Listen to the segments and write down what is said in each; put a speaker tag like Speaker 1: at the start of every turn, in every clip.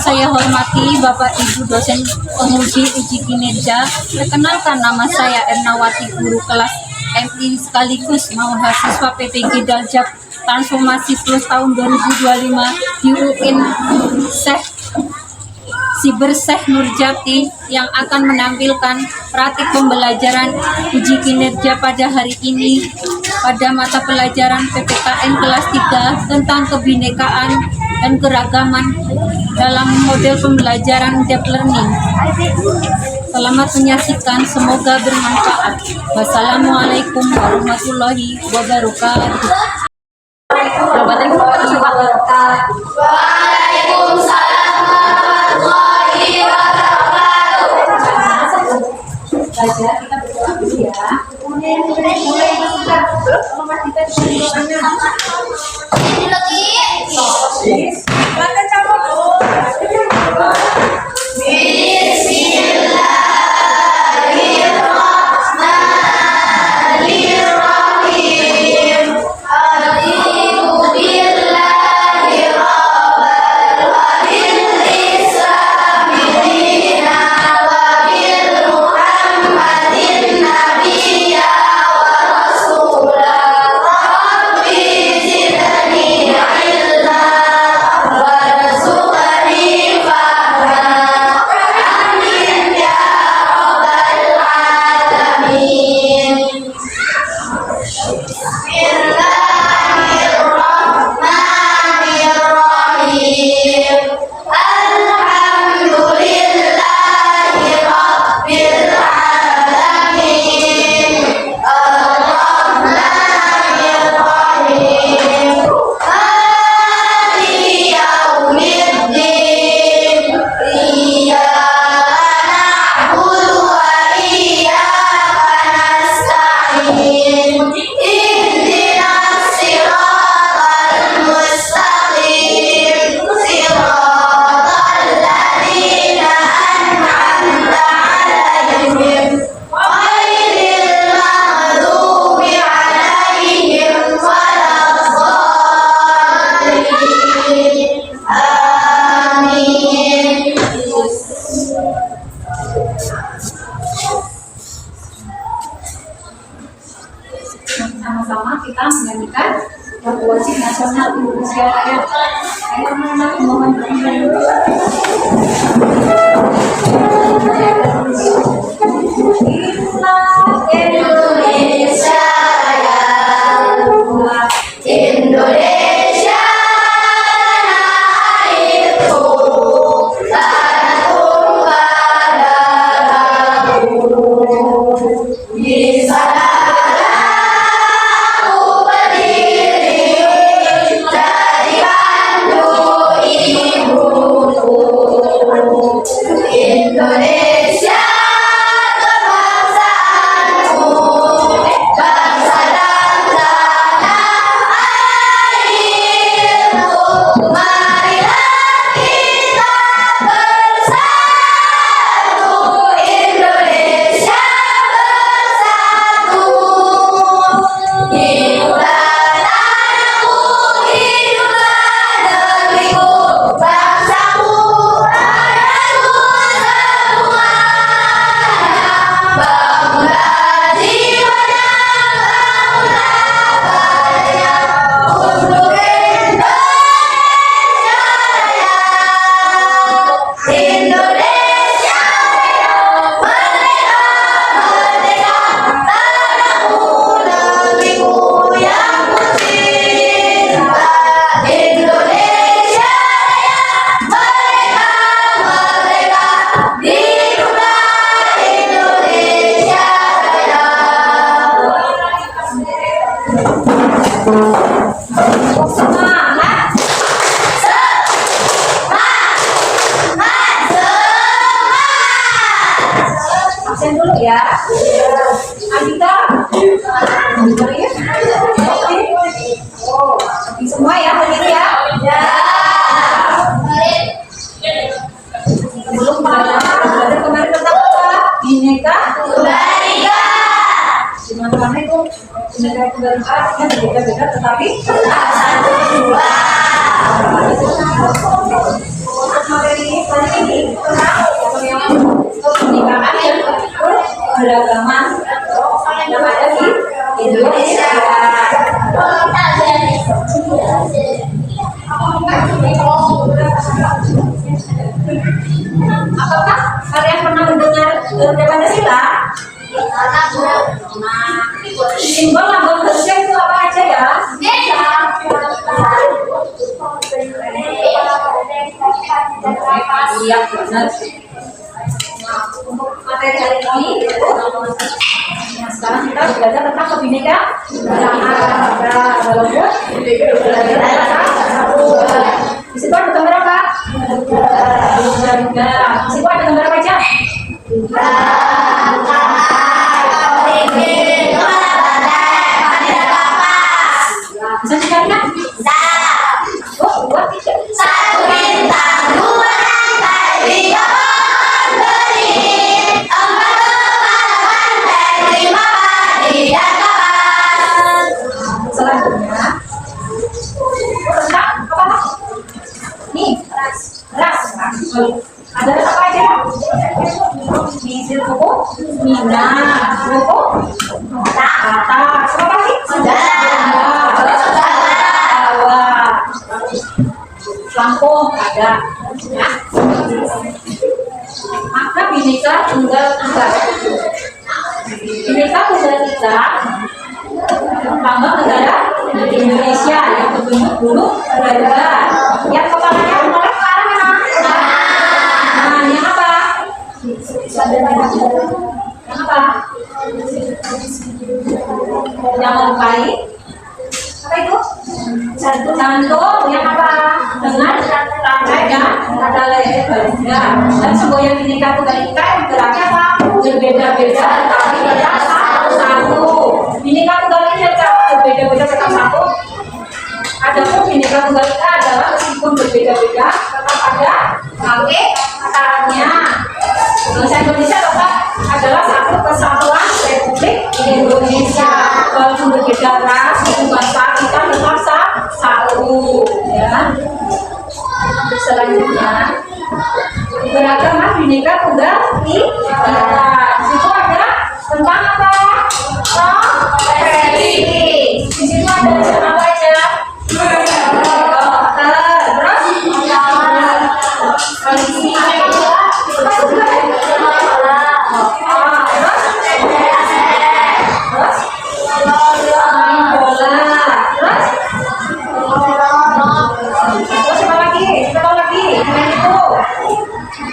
Speaker 1: saya hormati Bapak Ibu dosen penguji uji kinerja, perkenalkan nama saya Ernawati, guru kelas MI sekaligus mahasiswa PPG Daljab Transformasi Plus tahun 2025 di UIN Syekh Nurjati yang akan menampilkan praktik pembelajaran uji kinerja pada hari ini pada mata pelajaran PPKN kelas 3 tentang kebinekaan dan keragaman dalam model pembelajaran deep learning. Selamat menyaksikan, semoga bermanfaat. Wassalamualaikum warahmatullahi wabarakatuh.
Speaker 2: Waalaikumsalam warahmatullahi wabarakatuh.
Speaker 3: Belajar kita berdoa dulu ya. Mulai silakan cabut.
Speaker 2: Bismillahirrahmanirrahim. A'udzu billahi rabbil islami dina wa bil Muhammadin nabiyya wa rasulah. Rabbi zidni ilma warzuqni fahma. Amin ya rabbal alamin. Bismillahirrahmanirrahim. Alhamdulillahi rabbil alamin. Ar-Rahmanirrahim. Maliki yaumiddin. Iyyaka na'budu wa iyyaka nasta'in. Ihdinas siratal mustaqim. Siratal ladzina an'amta 'alaihim ghairil maghdubi 'alaihim waladdallin. Amin.
Speaker 3: Sama-sama kita menyanyikan lagu wajib nasional Indonesia Raya. Ayo anak-anak, mohon berkenan.
Speaker 2: Indonesia Raya. Indonesia tanah airku, tanah tumpah darahku. Di sana aku berdiri, dari pandu ibuku. Indonesia kebangsaanku, bangsa dan tanah airku. Marilah kita bersatu, Indonesia bersatu. Hiduplah tanahku, hiduplah negeriku, bangsaku, rakyatku semuanya. Bangunlah jiwanya, bangunlah badannya untuk Indonesia Raya. Indonesia Raya, merdeka, merdeka, tanahku, negeriku yang kucinta. Indonesia Raya, merdeka, merdeka, hiduplah Indonesia Raya. Semangat, semangat, semangat.
Speaker 3: Absen dulu ya. Andika. Andika ya. Oh, semua ya hadir ya.
Speaker 2: Ya.
Speaker 3: Belum belajar kemarin tentang apa? Bineka.
Speaker 2: Tunggal Ika.
Speaker 3: Gimana itu? Bineka Tunggal Ika artinya berbeda-beda tetapi
Speaker 2: Satu, dua.
Speaker 3: untuk materi kali ini yang pernikahan yang beragama yang ada di Indonesia. Apakah kalian pernah mendengar Pancasila? Nah, simbol lambang Indonesia itu apa aja ya? Iya benar. Nah, untuk materi hari ini, nah, sekarang kita belajar tentang kebinekaan. Di situ ada gambar apa? Di situ ada gambar apa aja? Bisa dicarikan? Oh, buat tidak.
Speaker 2: Satu bintang, dua lantai, tiga pohon beringin, empat kepala banteng, lima padi dan kapas.
Speaker 3: Selanjutnya, tentang apa? Nih, ras. Ada ras apa aja? Misir buku, mina, buku, kata, apa lagi? Lampung ada, ya. Maka Bhinneka Tunggal Ika. Bhinneka Tunggal Ika lambang negara Indonesia yang berbentuk bulu ganda. Yang kepalanya menoleh ke arah mana? Nah, yang apa? Yang apa? Jangan lupai. Apa itu? Jantung. Yang apa? Dengan rangkai dan ada leher ganda. Dan semboyan Bhinneka Tunggal Ika yang geraknya apa? Berbeda-beda tapi tetap satu. Bhinneka Tunggal Ika berbeda-beda tetap satu. Adapun Bhinneka Tunggal Ika adalah meskipun berbeda-beda tetap ada kakeknya. Bangsa Indonesia tetap adalah satu kesatuan Republik Indonesia. Walaupun berbeda ras, suku bangsa kita tetap satu. Ya. Selanjutnya beragama Bhinneka Tunggal Ika. Di situ ada tentang apa? Profesi. Di situ ada apa aja? Dokter. Terus polisi.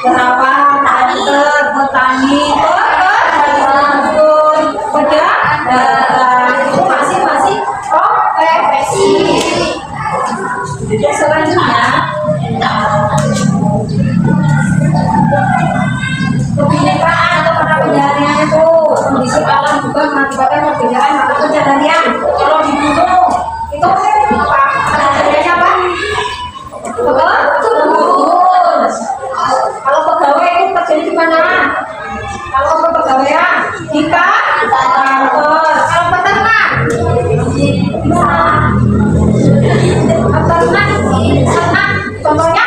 Speaker 3: Perawat, dokter, petani, pedagang, itu masing-masing profesi. Selanjutnya, kebinekaan atau para pencaharian itu kondisi alam juga mengakibatkan perbedaan mata pencaharian. Kalau di gunung itu apa? Pencahariannya apa? Kebun. Kalau pegawai itu kerjanya di mana? Kalau kepegawaian di kantor. Kalau peternak ternak contohnya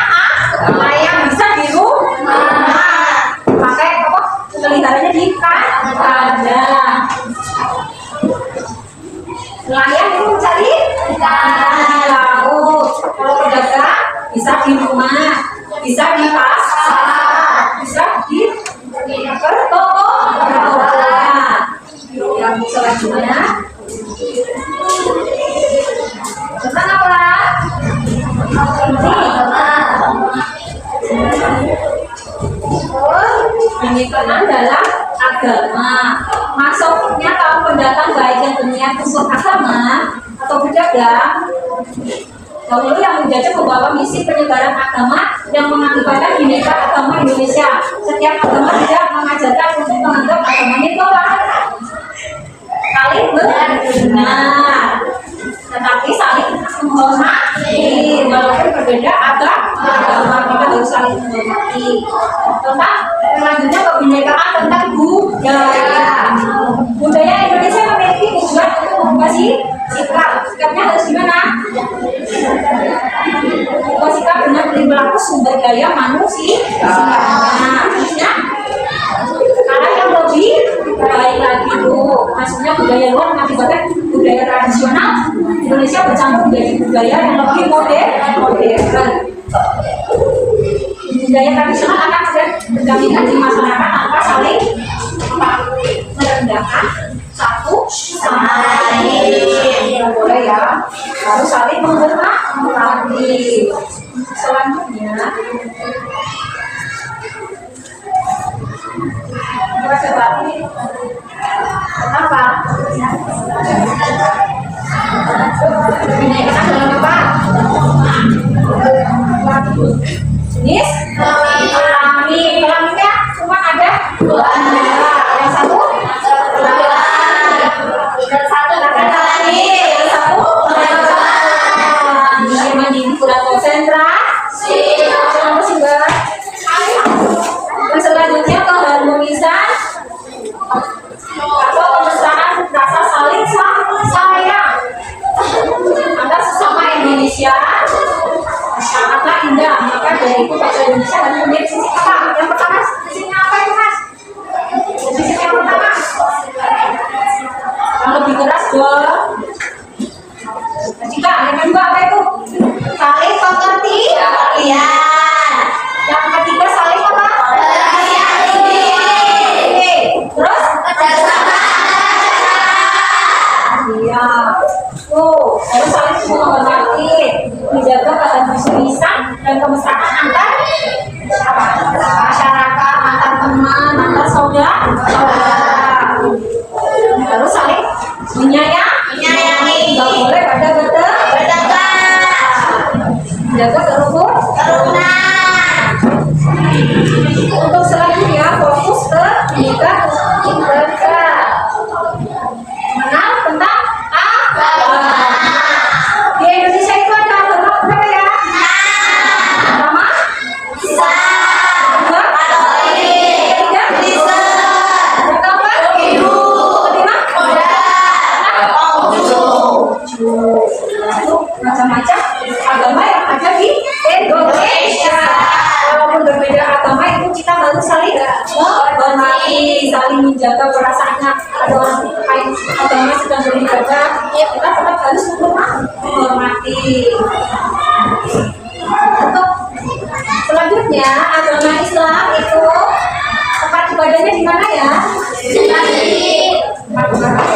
Speaker 3: ayam bisa di rumah. Pakai apa? Peliharanya di kandang. Nelayan itu mencari ikan laut. Kalau pedagang bisa di rumah, bisa di pasar, bisa di toko. Yang selanjutnya tentang apa? Pernikahan dalam agama. Masuknya kaum pendatang baik yang berniat untuk agama atau pedagang. Dahulu yang menjajah membawa misi penyebaran agama yang mengakibatkan Bhinneka Agama Indonesia. Setiap agama tidak mengajarkan untuk menganggap agamanya itu apa? Saling benar, tetapi saling menghormati. Walaupun berbeda agama, kita harus saling menghormati. Tentang selanjutnya kebinekaan tentang budaya. Budaya Indonesia memiliki tujuan untuk mengubah sikap. Sikapnya harus gimana? Sikap benar perilaku sumber daya manusia. Nah, maksudnya arah yang lebih baik lagi tuh. Maksudnya budaya luar mengakibatkan budaya tradisional Indonesia bercampur menjadi budaya yang lebih modern. Budaya tradisional akan ada berdampingan di masyarakat tanpa saling merendahkan satu sama lain. Tidak boleh ya. Harus saling menghormati. Selanjutnya kita coba ini apa? Dinaikkan dalam apa? Jenis kelamin. Kelaminnya cuma ada dua. Yang satu kurang konsentrasi. Yang selanjutnya keharmonisan atau kemesraan rasa saling sayang antar sesama Indonesia sangatlah indah. Maka dari itu bahasa Indonesia harus memiliki sisi apa? Yang pertama sisinya apa itu mas? Sisi yang pertama yang lebih keras dong. Jika yang kedua apa itu? Saling pengertian. Yang ketiga saling apa? Terus kerjasama. Iya. Tuh, harus saling menghormati, menjaga keharmonisan dan kemesraan antar masyarakat, antar teman, antar saudara. Harus saling menyayangi. Nggak boleh pada jaga kerukunan. Untuk selanjutnya fokus ke pendidikan mereka. Mengenal tentang agama. Di Indonesia itu ada agama berapa ya? Pertama, Islam. Kedua, Katolik. Ketiga, Kristen. Yang keempat, Hindu. Kelima, macam-macam agama yang ada di Indonesia. Walaupun berbeda agama itu kita harus saling menghormati, saling menjaga perasaannya. Ada orang lain agama sedang beribadah, kita tetap harus menghormati. Untuk selanjutnya agama Islam itu tempat ibadahnya di mana ya?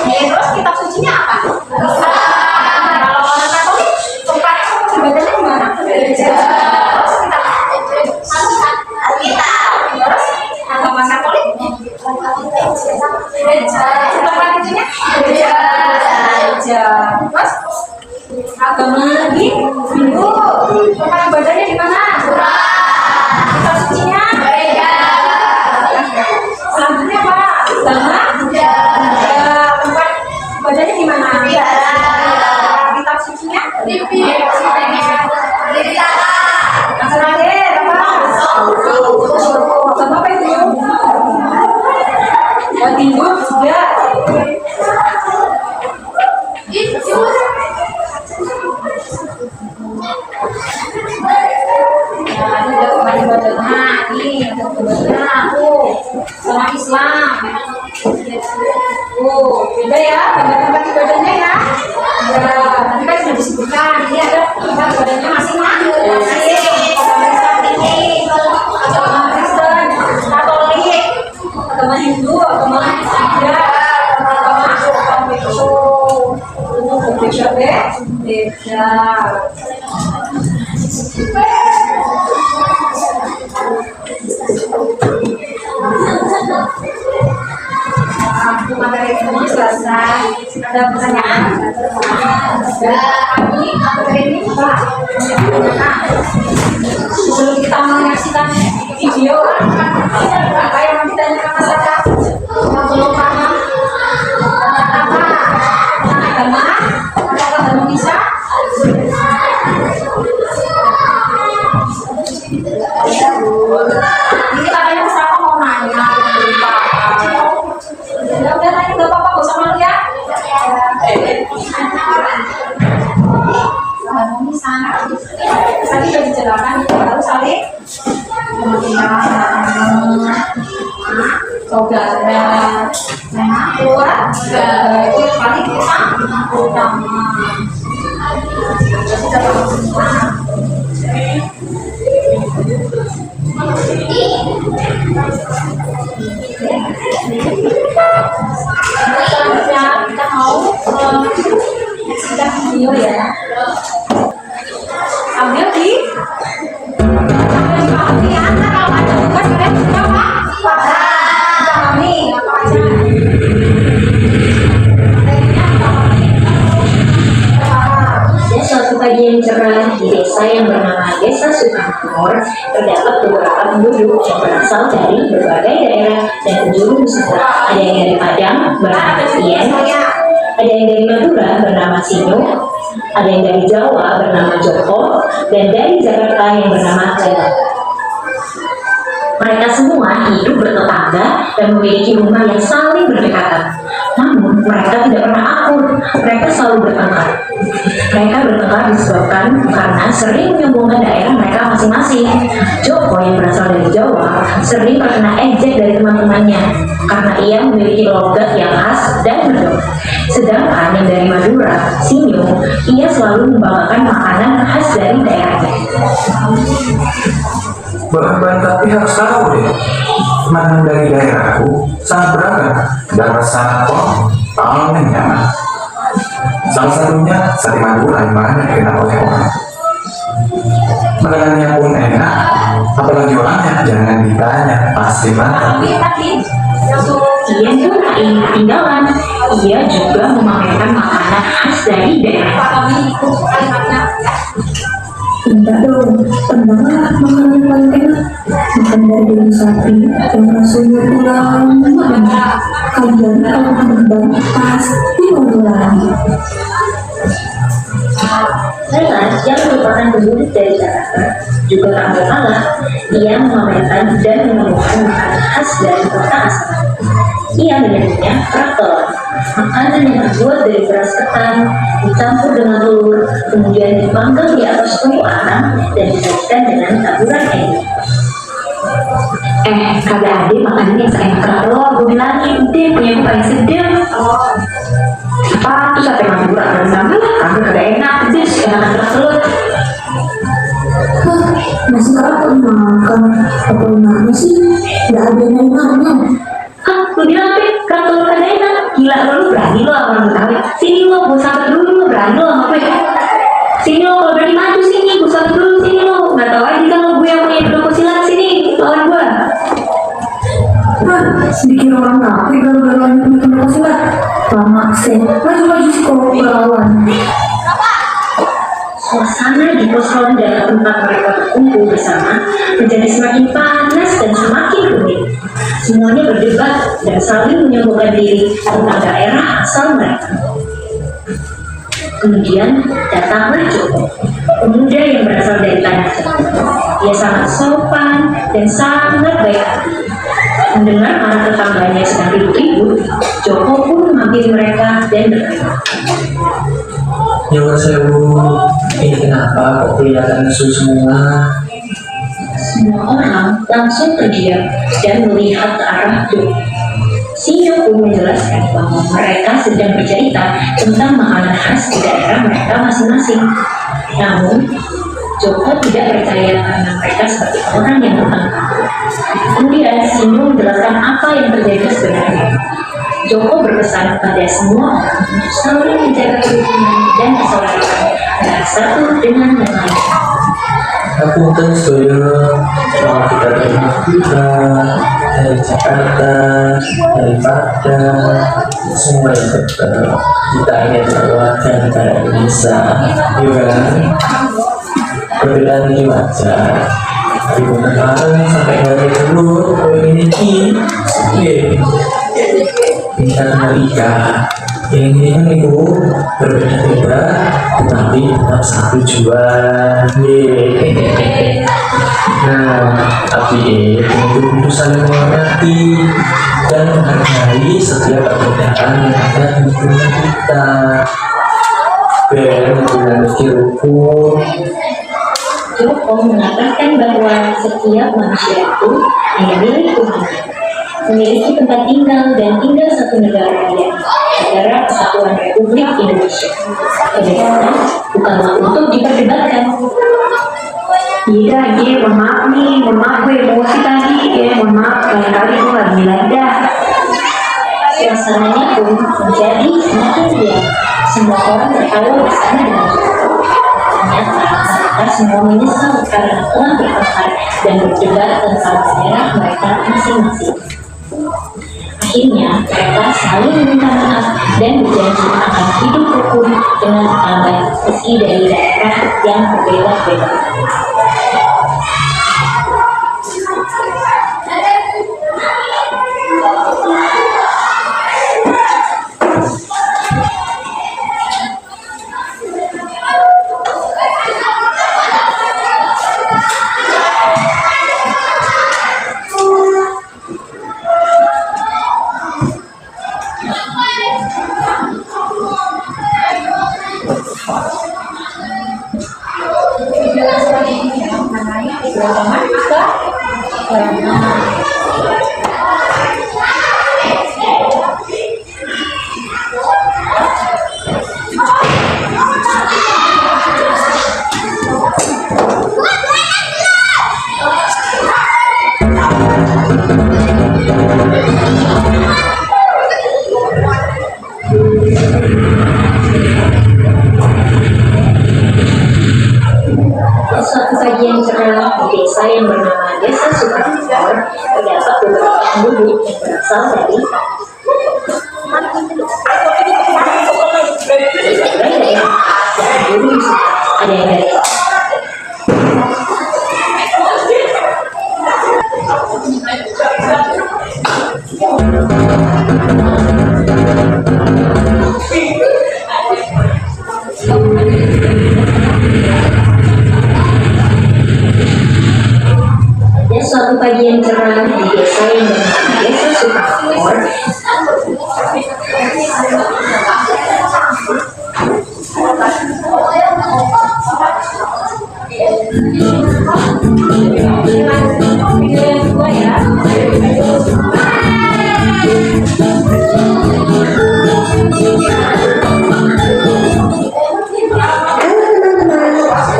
Speaker 3: Terus kitab sucinya apa? Kalau orang Katolik tempat ibadahnya di mana? Terus agama Katolik gereja. Tempat itunya gereja. Terus agama Hindu tempat ibadahnya di mana? Kitab sucinya gereja. Selanjutnya apa? Agama Buddha. Tempat ibadahnya di mana? Kitab sucinya yang terakhir apa? Agama apa itu? Hindu juga. Nah, ini ada tempat ibadahnya. Ini ada ibadahnya. Sama Islam. Beda ya tempat ibadahnya ya. Tadi kan sudah disebutkan. Ini ada tempat ibadahnya masing-masing. Agama Kristen, Katolik, agama Hindu, agama Buddha, agama itu beda. Materi ini selesai. Ada pertanyaan? Ini materi ini apa? Sebelum kita menyaksikan video, apa yang mau ditanyakan masyarakat yang belum paham tentang apa? Agama atau bisa? Ini katanya siapa mau nanya? Udah nanya nggak apa-apa, gak usah malu ya. Harmonisan tadi sudah dijelaskan. saudara, keluarga itu yang paling utama. Selanjutnya kita mau video ya. Ambil di kalau ada tugas kalian sudah pahami apa aja.
Speaker 4: Pada suatu pagi yang cerah di desa yang bernama Desa Sukamakmur, terdapat beberapa penduduk yang berasal dari berbagai daerah dan penjuru Nusantara. Ada yang dari Padang bernama Tien, ada yang dari Madura bernama Sinyo, ada yang dari Jawa bernama Joko, dan dari Jakarta yang bernama Lela. Mereka semua hidup bertetangga dan memiliki rumah yang saling berdekatan. Namun, mereka tidak pernah akur. Mereka selalu bertengkar. Mereka bertengkar disebabkan karena sering menyombongkan daerah mereka masing-masing. Joko yang berasal dari Jawa sering terkena ejek dari teman-temannya karena ia memiliki logat yang khas dan medok. Sedangkan yang dari Madura, Sinyo, ia selalu membanggakan makanan khas dari daerahnya.
Speaker 5: Bahkan tapi harus tahu deh, makanan dari daerahku sangat beragam dan rasanya paling nyaman. Salah satunya sate Madura yang banyak dikenal oleh orang. Makanannya pun enak, apalagi orangnya jangan ditanya, pasti mantap.
Speaker 4: Ia pun tak ingin ketinggalan. Ia juga memamerkan makanan khas dari daerah.
Speaker 6: Enggak dong, pernah makanan yang paling enak makan dari daging sapi yang rasanya enak. Kalian kalau menebang pasti mau lagi.
Speaker 4: Lela yang merupakan penduduk dari Jakarta juga tak mau kalah. Ia memamerkan dan menemukan makanan khas dari kota asal. Ia menyebutnya raktor, makanan yang terbuat dari beras ketan dicampur dengan telur, kemudian dipanggang di atas tungku arang dan disajikan dengan taburan egg. Kagak ada makanan yang seenak raktor. Gue bilangin deh, punya gue paling sedap. Apa tuh sate Madura dan sama lah, kagak kagak enak, pedes, enakan kerak telur.
Speaker 6: Nasi kapau makan, apa enaknya sih? Nggak ada yang enaknya.
Speaker 4: Lu bilang apa? Kerak telur kagak enak. Gila lu berani lo sama orang Betawi. Sini lo, gue sampai dulu lo berani lo sama gue. Sini lo, kalau berani maju sini, gue sampai dulu sini lo. Nggak tahu aja kalau gue yang punya pedang silat sini, lawan gue.
Speaker 6: Sedikit orang kafir gara-gara lanjut bikin silat. Lama sih, maju-maju sih kalau lawan.
Speaker 4: Suasana di pos ronda tempat mereka berkumpul bersama menjadi semakin panas dan semakin rumit. Semuanya berdebat dan saling menyombongkan diri tentang daerah asal mereka. Kemudian datanglah Joko, pemuda yang berasal dari tanah Jawa. Dia sangat sopan dan sangat baik hati. Mendengar para tetangganya sedang ribut-ribut, Joko pun menghampiri mereka dan berkata,
Speaker 7: Nyuwun sewu, ini kenapa kok kelihatan lesu semua?
Speaker 4: semua orang langsung terdiam dan melihat ke arah Joko. Sinyo pun menjelaskan bahwa mereka sedang bercerita tentang makanan khas di daerah mereka masing-masing. Namun, Joko tidak percaya karena mereka seperti orang yang bertengkar. Kemudian Sinyo menjelaskan apa yang terjadi sebenarnya. Joko berpesan kepada semua orang untuk saling menjaga kerukunan dan persaudaraan antara satu dengan yang lain.
Speaker 7: Aku kan sedaya mau kita dari Madura, dari Jakarta, dari Padang, semua yang tetap kita ingin merawatkan negara Indonesia, ya kan? Perbedaan ini wajar. Tapi kemarin sampai hari dulu, ini kita Amerika yang ini kan itu berbeda-beda tapi tetap satu jual. Nah tapi itu saling menghormati dan menghargai setiap perbedaan yang ada di lingkungan kita. Ben memiliki rukun.
Speaker 4: Joko mengatakan bahwa setiap manusia itu memiliki Tuhan. memiliki tempat tinggal dan tinggal satu negara Negara Kesatuan Republik Indonesia. Kebebasan bukanlah untuk diperdebatkan.
Speaker 6: Iya, mohon maaf nih, mohon maaf gue emosi tadi, mohon maaf kali-kali gue gak bilang dah.
Speaker 4: Suasananya pun menjadi semakin riang. Semua orang tertawa bersama dengan kita. Ternyata mereka semua menyesal karena telah bertengkar dan berdebat tentang daerah mereka masing-masing. Akhirnya mereka saling meminta maaf dan berjanji akan hidup rukun dengan tetangga meski dari daerah yang berbeda-beda. Suatu pagi yang cerah di desa yang bernama Desa Sukamor, terdapat beberapa penduduk yang berasal dari ada yang dari suatu pagi yang cerah di desa yang bernama Desa Sukamor.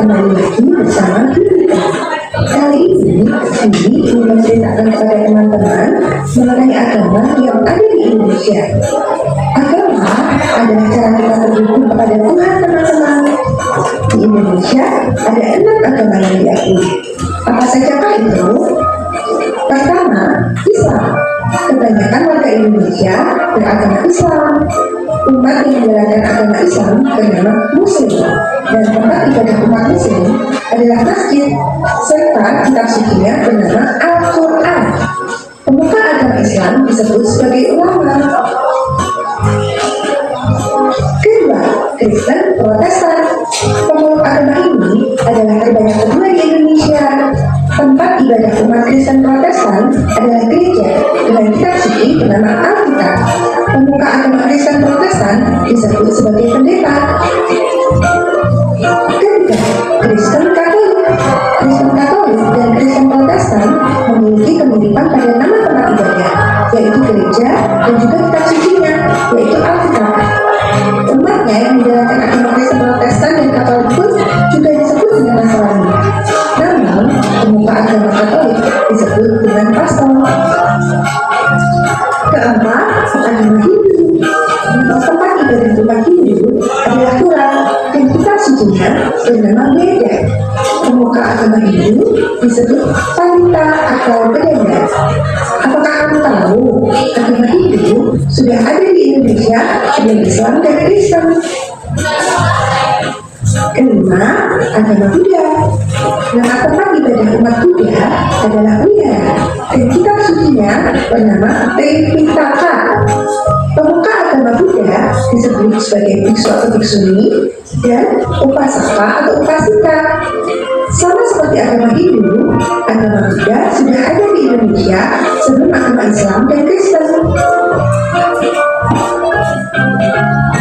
Speaker 6: Kembali lagi bersama kita. Kali ini ingin menceritakan kepada teman-teman mengenai agama yang ada di Indonesia. Agama adalah cara kita bersyukur kepada Tuhan, teman-teman. Di Indonesia ada 6 agama yang diakui. Apa sajakah itu? Pertama, Islam. Kebanyakan warga Indonesia beragama Islam. Umat yang menjalankan agama Islam bernama Muslim, dan tempat ibadah umat Muslim adalah masjid, serta kitab sucinya bernama Al-Quran. Pemuka agama Islam disebut sebagai ulama. Kedua, Kristen Protestan. Pemeluk agama ini adalah terbanyak kedua di Indonesia. Tempat ibadah umat Kristen Protestan adalah gereja dengan kitab suci bernama Alkitab. Pemuka agama Kristen Protestan disebut sebagai pendeta. Ketiga, Kristen Katolik. Kristen Katolik dan Kristen Protestan memiliki kemiripan pada nama tempat ibadah, yaitu gereja dan juga kitab sucinya, yaitu Alkitab. Umatnya yang menjalankan agama Kristen Protestan dan Katolik pun juga disebut dengan Nasrani. Namun, pemuka agama Katolik disebut dengan pastor. Keempat, agama Hindu. Tempat ibadah umat Hindu adalah Tuhan dan kitab sucinya bernama Veda. Pemuka agama Hindu disebut Pandita atau Bedanda. Apakah kamu tahu agama Hindu sudah ada di Indonesia sebelum Islam dan Kristen? Kelima, agama Buddha. Nama tempat ibadah umat Buddha adalah Wihara dan kitab sucinya bernama Tripitaka. Pemuka agama Buddha disebut sebagai biksu atau biksuni dan upasaka atau upasika. Sama seperti agama Hindu, agama Buddha sudah ada di Indonesia sebelum agama Islam dan Kristen.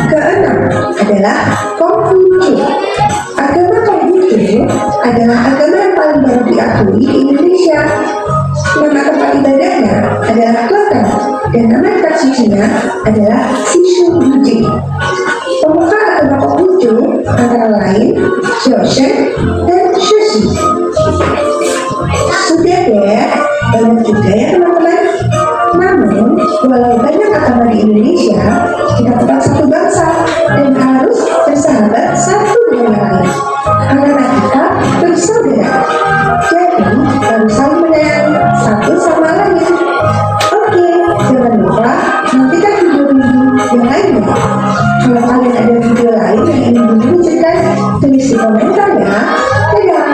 Speaker 6: Keenam adalah Konghucu. Agama Konghucu adalah agama yang paling baru diakui di Indonesia. Nama tempat ibadahnya adalah Kelenteng selanjutnya adalah Sishu Yuji. Pemuka atau bapak Ujo antara lain Joseph dan Sushi. Sudah deh, banyak juga ya teman-teman. Namun, walau banyak agama di Indonesia, kita tetap satu bangsa dan harus bersahabat satu dengan yang lain. Karena kita bersaudara. Jadi, harus saling menyayangi satu sama lain. Oke, jangan lupa nantikan video-video yang lainnya. Kalau kalian ada video lain yang ingin diwujudkan, tulis di komentar ya. Dadah!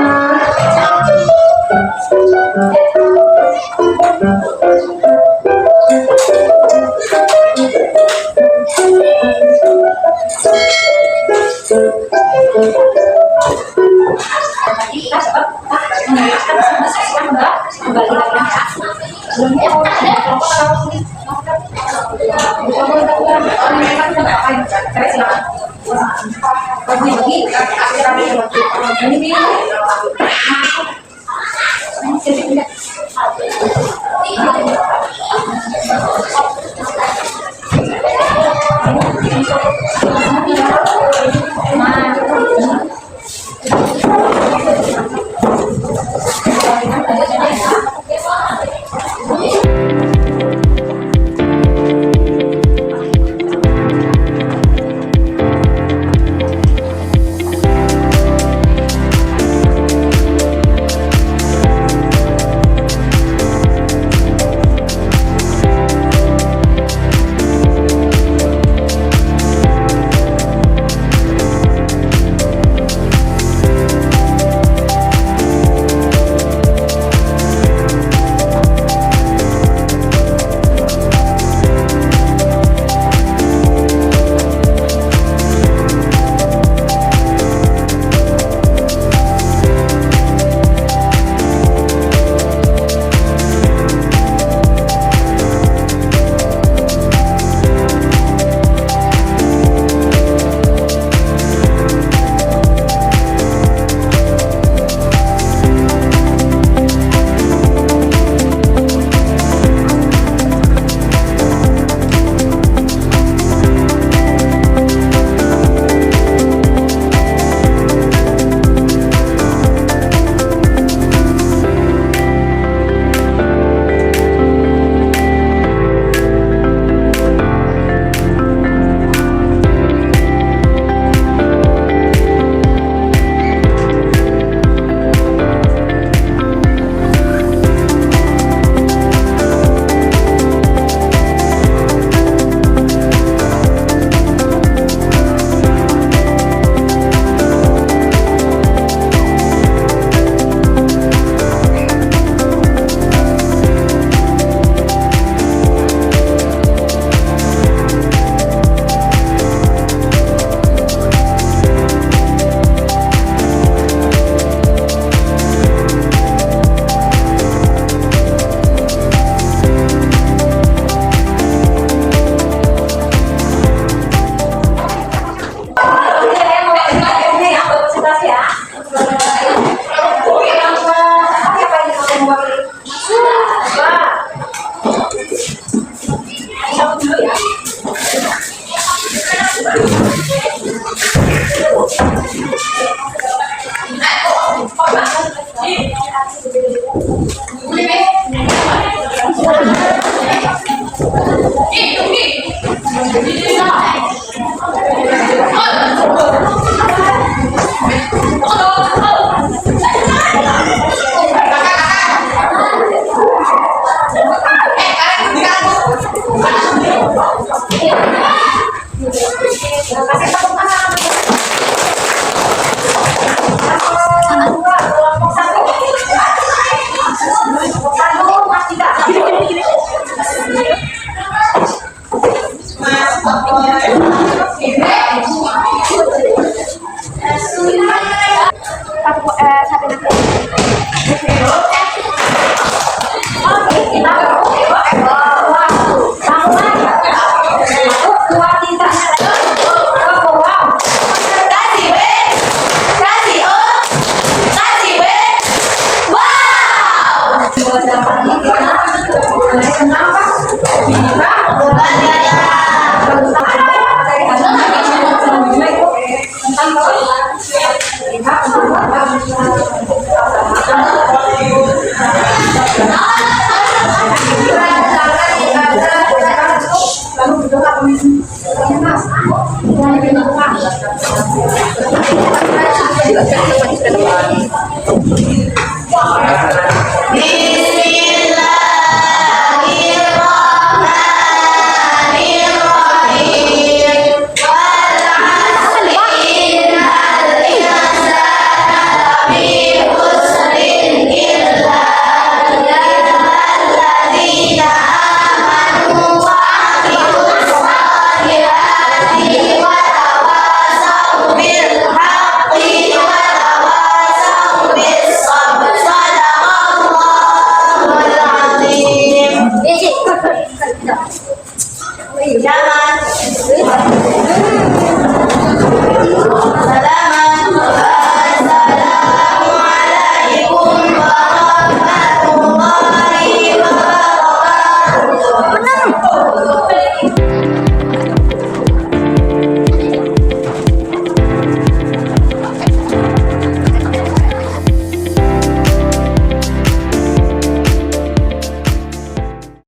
Speaker 2: Boleh,